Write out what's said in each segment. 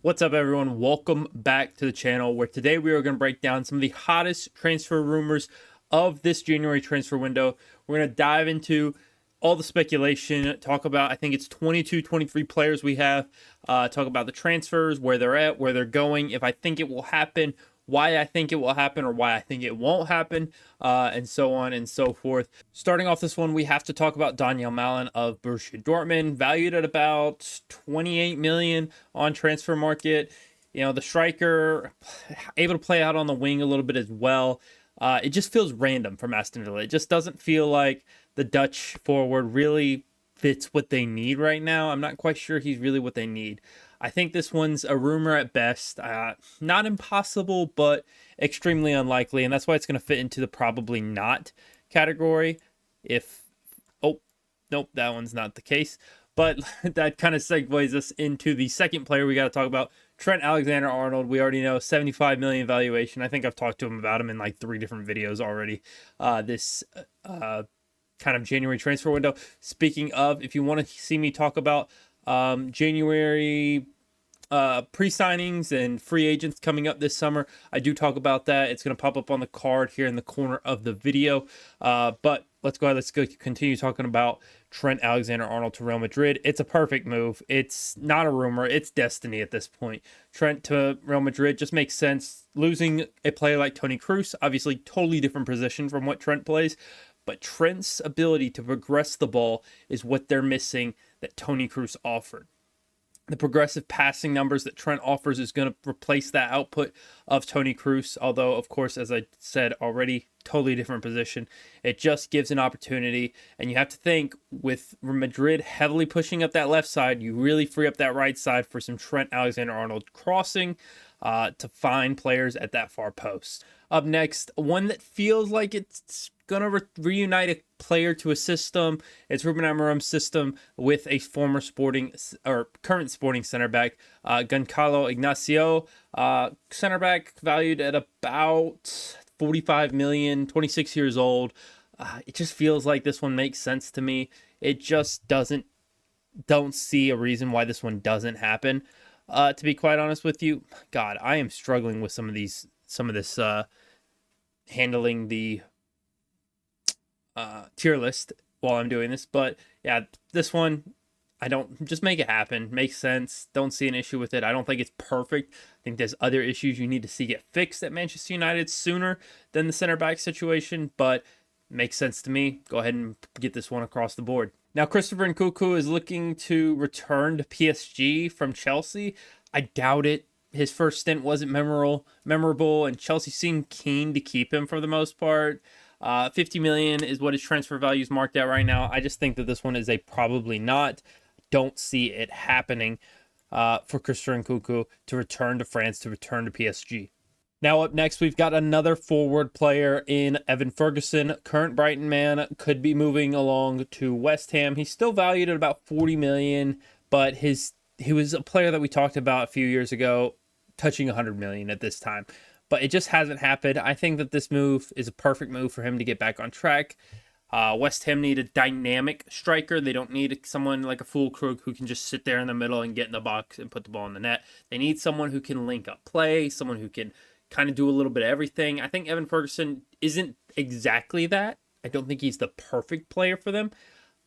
What's up, everyone? Welcome back to the channel, where today we are going to break down some of the hottest transfer rumors of this January transfer window. We're going to dive into all the speculation, talk about, I think it's 22, 23 players we have, talk about the transfers, where they're at, where they're going, if I think it will happen, why I think it will happen or why I think it won't happen, and so on and so forth. Starting off this one, we have to talk about Daniel Malen of Borussia Dortmund, valued at about 28 million on transfer market. You know, the striker, able to play out on the wing a little bit as well. It just feels random from Aston Villa. It just doesn't feel like the Dutch forward really fits what they need right now. I'm not quite sure he's really what they need. I think this one's a rumor at best. Not impossible, but extremely unlikely. And that's why it's going to fit into the probably not category. Oh, nope, that one's not the case. But that kind of segues us into the second player we got to talk about, Trent Alexander-Arnold. We already know 75 million valuation. I think I've talked to him about him in like 3 different videos already. This kind of January transfer window. Speaking of, if you want to see me talk about January pre-signings and free agents coming up this summer, I do talk about that. It's going to pop up on the card here in the corner of the video. But let's go ahead. Let's go continue talking about Trent Alexander-Arnold to Real Madrid. It's a perfect move. It's not a rumor. It's destiny at this point. Trent to Real Madrid just makes sense. Losing a player like Toni Kroos, obviously totally different position from what Trent plays, but Trent's ability to progress the ball is what they're missing that Toni Kroos offered. The progressive passing numbers that Trent offers is going to replace that output of Toni Kroos. Although, of course, as I said already, totally different position. It just gives an opportunity. And you have to think, with Madrid heavily pushing up that left side, you really free up that right side for some Trent Alexander-Arnold crossing to find players at that far post. Up next, one that feels like it's going to reunite a player to a system. It's Ruben Amorim's system with a former current Sporting center back, Giancarlo Ignacio. Center back valued at about 45 million, 26 years old. It just feels like this one makes sense to me. It just don't see a reason why this one doesn't happen. To be quite honest with you, God, I am struggling with some of this handling the tier list while I'm doing this. But yeah, this one, I don't, just make it happen. Makes sense. Don't see an issue with it. I don't think it's perfect. I think there's other issues you need to see get fixed at Manchester United sooner than the center back situation, but makes sense to me. Go ahead and get this one across the board. Now, Christopher Nkunku is looking to return to PSG from Chelsea. I doubt it. His first stint wasn't memorable, and Chelsea seemed keen to keep him for the most part. 50 million is what his transfer value is marked at right now. I just think that this one is a probably not. Don't see it happening for Christopher Nkunku to return to France, to return to PSG. Now up next, we've got another forward player in Evan Ferguson. Current Brighton man, could be moving along to West Ham. He's still valued at about 40 million, but he was a player that we talked about a few years ago, touching 100 million at this time. But it just hasn't happened. I think that this move is a perfect move for him to get back on track. West Ham need a dynamic striker. They don't need someone like a Füllkrug who can just sit there in the middle and get in the box and put the ball in the net. They need someone who can link up play, someone who can kind of do a little bit of everything. I think Evan Ferguson isn't exactly that. I don't think he's the perfect player for them.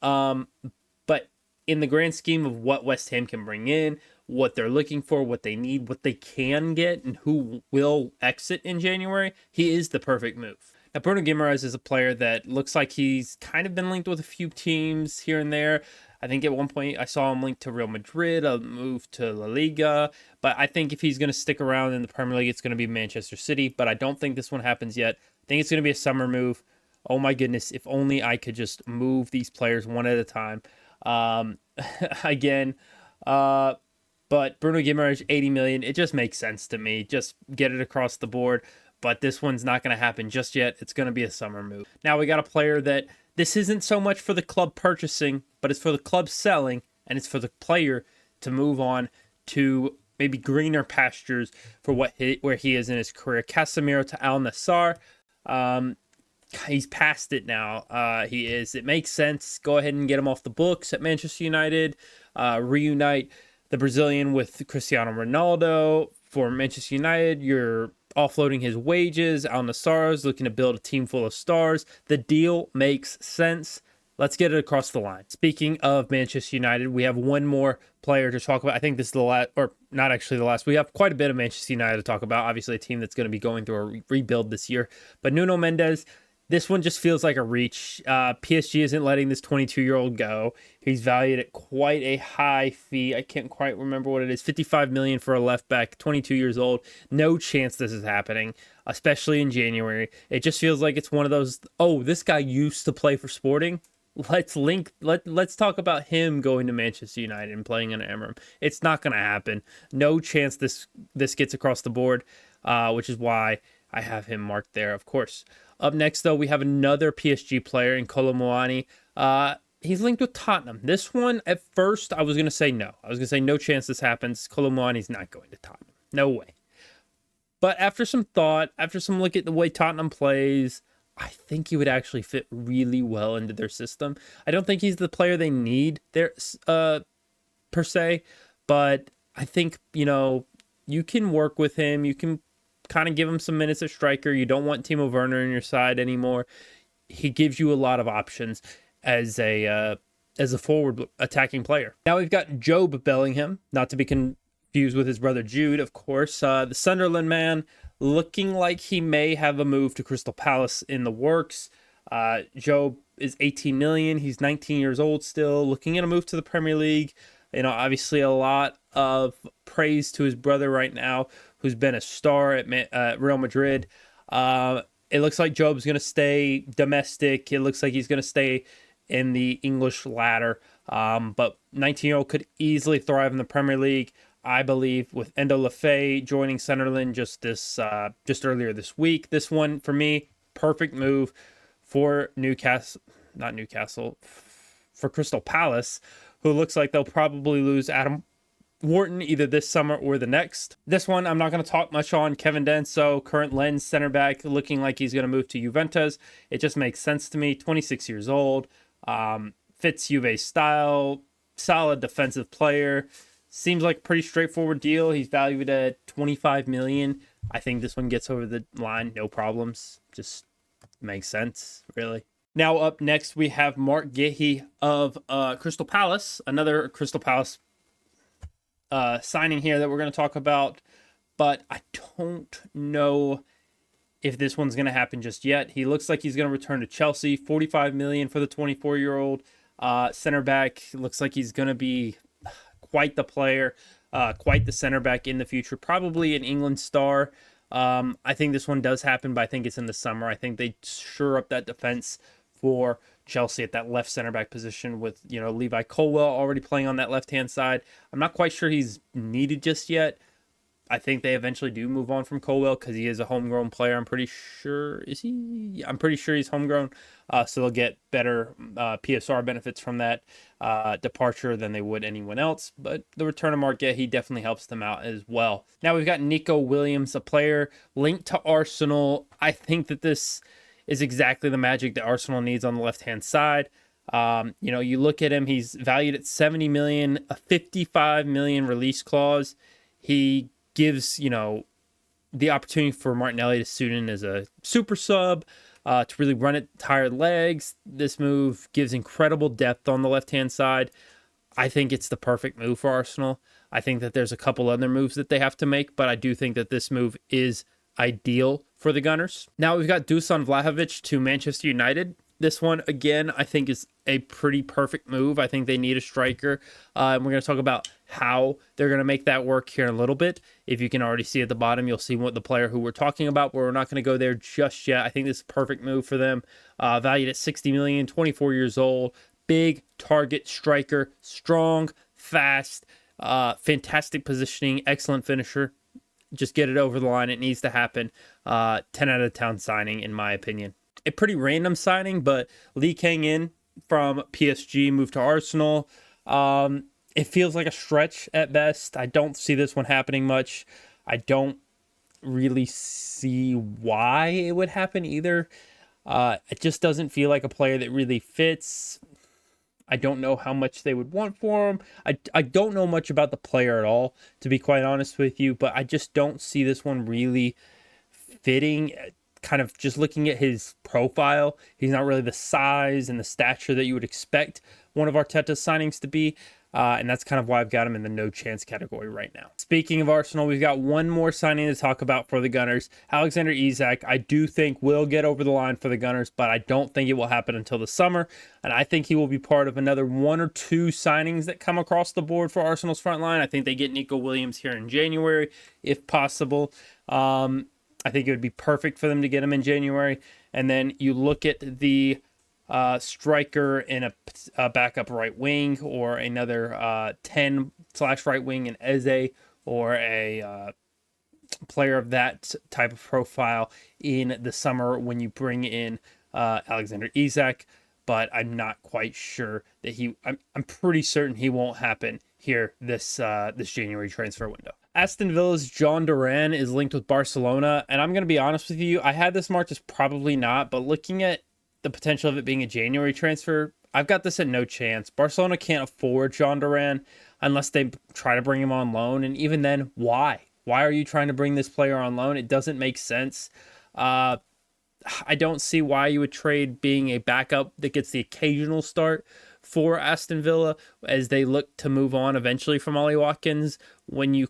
But in the grand scheme of what West Ham can bring in, what they're looking for, what they need, what they can get, and who will exit in January, he is the perfect move. Now, Bruno Guimaraes is a player that looks like he's kind of been linked with a few teams here and there. I think at one point I saw him linked to Real Madrid, a move to La Liga. But I think if he's going to stick around in the Premier League, it's going to be Manchester City. But I don't think this one happens yet. I think it's going to be a summer move. Oh my goodness, if only I could just move these players one at a time. Again, but Bruno Guimaraes, 80 million, it just makes sense to me. Just get it across the board. But this one's not going to happen just yet. It's going to be a summer move. Now we got a player that this isn't so much for the club purchasing, but it's for the club selling, and it's for the player to move on to maybe greener pastures for where he is in his career. Casemiro to Al-Nassr. He's past it now. It makes sense. Go ahead and get him off the books at Manchester United. Reunite the Brazilian with Cristiano Ronaldo. For Manchester United, you're offloading his wages. Al-Nassr is looking to build a team full of stars. The deal makes sense. Let's get it across the line. Speaking of Manchester United, we have one more player to talk about. I think this is the last, or not actually the last. We have quite a bit of Manchester United to talk about. Obviously, a team that's going to be going through a rebuild this year. But Nuno Mendes, this one just feels like a reach. PSG isn't letting this 22-year-old go. He's valued at quite a high fee. I can't quite remember what it is. 55 million for a left back, 22 years old. No chance this is happening, especially in January. It just feels like it's one of those, oh, this guy used to play for Sporting. Let's talk about him going to Manchester United and playing in Emirates. It's not going to happen. No chance this gets across the board, which is why I have him marked there, of course. Up next, though, we have another PSG player in Kolo Muani. He's linked with Tottenham. This one, at first, I was going to say no. I was going to say no chance this happens. Kolo Muani's not going to Tottenham. No way. But after some thought, after some look at the way Tottenham plays, I think he would actually fit really well into their system. I don't think he's the player they need there, per se, but I think, you can work with him. You can kind of give him some minutes at striker. You don't want Timo Werner on your side anymore. He gives you a lot of options as a forward attacking player. Now we've got Job Bellingham, not to be confused with his brother Jude, of course. The Sunderland man, looking like he may have a move to Crystal Palace in the works. Job is 18 million. He's 19 years old still, looking at a move to the Premier League. Obviously a lot of praise to his brother right now, who's been a star at Real Madrid. It looks like Job's going to stay domestic. It looks like he's going to stay in the English ladder. But 19-year-old could easily thrive in the Premier League. I believe with Endo Lefebvre joining Sunderland just earlier this week. This one, for me, perfect move for for Crystal Palace, who looks like they'll probably lose Adam Wharton either this summer or the next. This one, I'm not going to talk much on. Kevin Denso, current Lens center back, looking like he's going to move to Juventus. It just makes sense to me. 26 years old, fits Juve's style, solid defensive player. Seems like a pretty straightforward deal. He's valued at 25 million. I think this one gets over the line, no problems. Just makes sense, really. Now up next, we have Mark Guéhi of Crystal Palace, another Crystal Palace signing here that we're going to talk about, but I don't know if this one's going to happen just yet. He looks like he's going to return to Chelsea. 45 million for the 24-year-old center back. Looks like he's going to be quite the player, quite the center back in the future, probably an England star. I think this one does happen, but I think it's in the summer. I think they shore up that defense for Chelsea at that left center back position with, Levi Colwill already playing on that left-hand side. I'm not quite sure he's needed just yet. I think they eventually do move on from Colwill because he is a homegrown player. I'm pretty sure. Is he? I'm pretty sure he's homegrown. So they'll get better PSR benefits from that departure than they would anyone else. But the return of Mark Guéhi definitely helps them out as well. Now we've got Nico Williams, a player linked to Arsenal. I think that this is exactly the magic that Arsenal needs on the left-hand side. You look at him, he's valued at 70 million, a 55 million release clause. He gives, the opportunity for Martinelli to suit in as a super sub, to really run at tired legs. This move gives incredible depth on the left-hand side. I think it's the perfect move for Arsenal. I think that there's a couple other moves that they have to make, but I do think that this move is ideal for the Gunners. Now we've got Dusan Vlahovic to Manchester United. This one, again, I think is a pretty perfect move. I think they need a striker. And we're going to talk about how they're going to make that work here in a little bit. If you can already see at the bottom, you'll see what the player who we're talking about, but we're not going to go there just yet. I think this is a perfect move for them. Valued at 60 million, 24 years old, big target striker, strong, fast, fantastic positioning, excellent finisher. Just get it over the line. It needs to happen. 10 out of 10 signing, in my opinion. A pretty random signing, but Lee Kang-in from PSG moved to Arsenal. It feels like a stretch at best. I don't see this one happening much. I don't really see why it would happen either. It just doesn't feel like a player that really fits. I don't know how much they would want for him. I don't know much about the player at all, to be quite honest with you, but I just don't see this one really fitting. Kind of just looking at his profile, he's not really the size and the stature that you would expect one of Arteta's signings to be. And that's kind of why I've got him in the no chance category right now. Speaking of Arsenal, we've got one more signing to talk about for the Gunners. Alexander-Isak, I do think will get over the line for the Gunners, but I don't think it will happen until the summer. And I think he will be part of another 1 or 2 signings that come across the board for Arsenal's front line. I think they get Nico Williams here in January, if possible. I think it would be perfect for them to get him in January. And then you look at the striker in a backup right wing, or another 10/right wing in Eze, or a player of that type of profile in the summer when you bring in Alexander-Isak. But I'm not quite sure that I'm pretty certain he won't happen here this January transfer window. Aston Villa's John Duran is linked with Barcelona, and I'm going to be honest with you, I had this marked as probably not, but looking at the potential of it being a January transfer, I've got this at no chance. Barcelona can't afford John Duran unless they try to bring him on loan, and even then, why? Why are you trying to bring this player on loan? It doesn't make sense. I don't see why you would trade being a backup that gets the occasional start for Aston Villa as they look to move on eventually from Ollie Watkins when you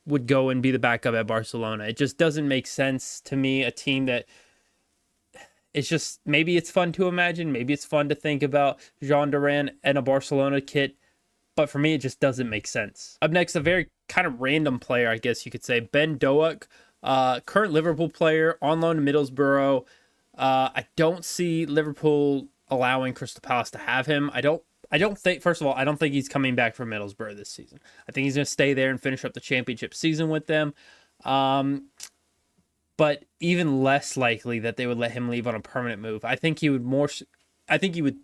would go and be the backup at Barcelona. It just doesn't make sense to me. A team that it's just, maybe it's fun to imagine, maybe it's fun to think about Jean Duran and a Barcelona kit, but for me, it just doesn't make sense. Up next, a very kind of random player, I guess you could say, Ben Doak, current Liverpool player, on loan to Middlesbrough. I don't see Liverpool allowing Crystal Palace to have him. I don't think, first of all, I don't think he's coming back from Middlesbrough this season. I think he's going to stay there and finish up the championship season with them. But even less likely that they would let him leave on a permanent move. I think he would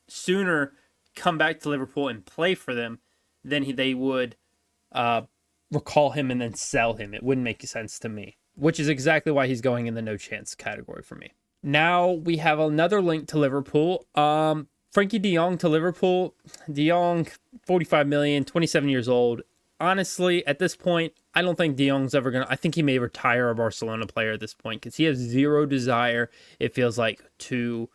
sooner come back to Liverpool and play for them than they would recall him and then sell him. It wouldn't make sense to me, which is exactly why he's going in the no chance category for me. Now we have another link to Liverpool. Frankie de Jong to Liverpool. De Jong, 45 million, 27 years old. Honestly, at this point, I don't think De Jong's ever going to... I think he may retire a Barcelona player at this point because he has zero desire, it feels like, to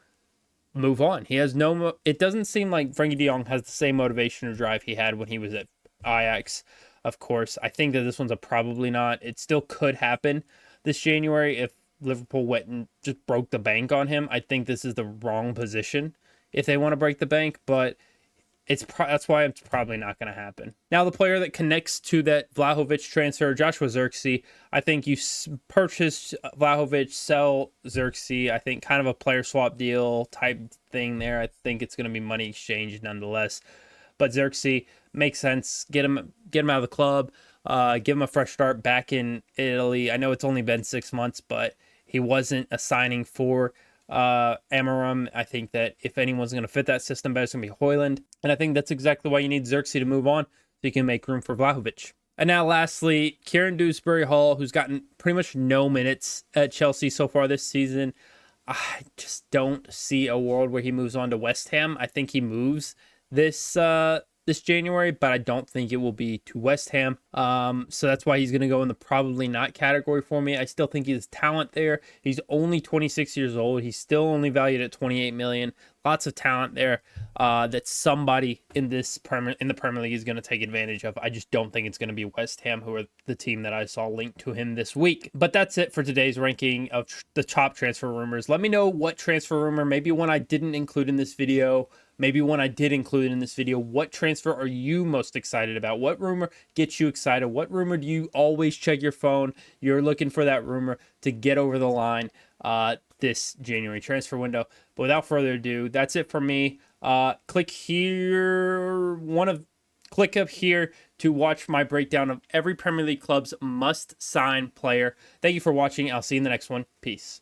move on. He has no... It doesn't seem like Frankie de Jong has the same motivation or drive he had when he was at Ajax, of course. I think that this one's a probably not. It still could happen this January if Liverpool went and just broke the bank on him. I think this is the wrong position if they want to break the bank, but... that's why it's probably not going to happen. Now, the player that connects to that Vlahovic transfer, Joshua Zirkzee. I think you purchase Vlahovic, sell Zirkzee. I think kind of a player swap deal type thing there. I think it's going to be money exchange nonetheless. But Zirkzee makes sense. Get him out of the club. Give him a fresh start back in Italy. I know it's only been 6 months, but he wasn't a signing for Amarim. I think that if anyone's going to fit that system better, it's going to be Højlund. And I think that's exactly why you need Zirkzee to move on, so you can make room for Vlahovic. And now lastly, Kieran Dewsbury-Hall, who's gotten pretty much no minutes at Chelsea so far this season. I just don't see a world where he moves on to West Ham. I think he moves this January, but I don't think it will be to West Ham. So that's why he's going to go in the probably not category for me. I still think he has talent there. He's only 26 years old. He's still only valued at 28 million. Lots of talent there that somebody in the Premier League is going to take advantage of. I just don't think it's going to be West Ham, who are the team that I saw linked to him this week. But that's it for today's ranking of the top transfer rumors. Let me know what transfer rumor, maybe one I didn't include in this video, maybe one I did include in this video. What transfer are you most excited about? What rumor gets you excited? What rumor do you always check your phone? You're looking for that rumor to get over the line this January transfer window. But without further ado, that's it for me. Click up here to watch my breakdown of every Premier League club's must-sign player. Thank you for watching. I'll see you in the next one. Peace.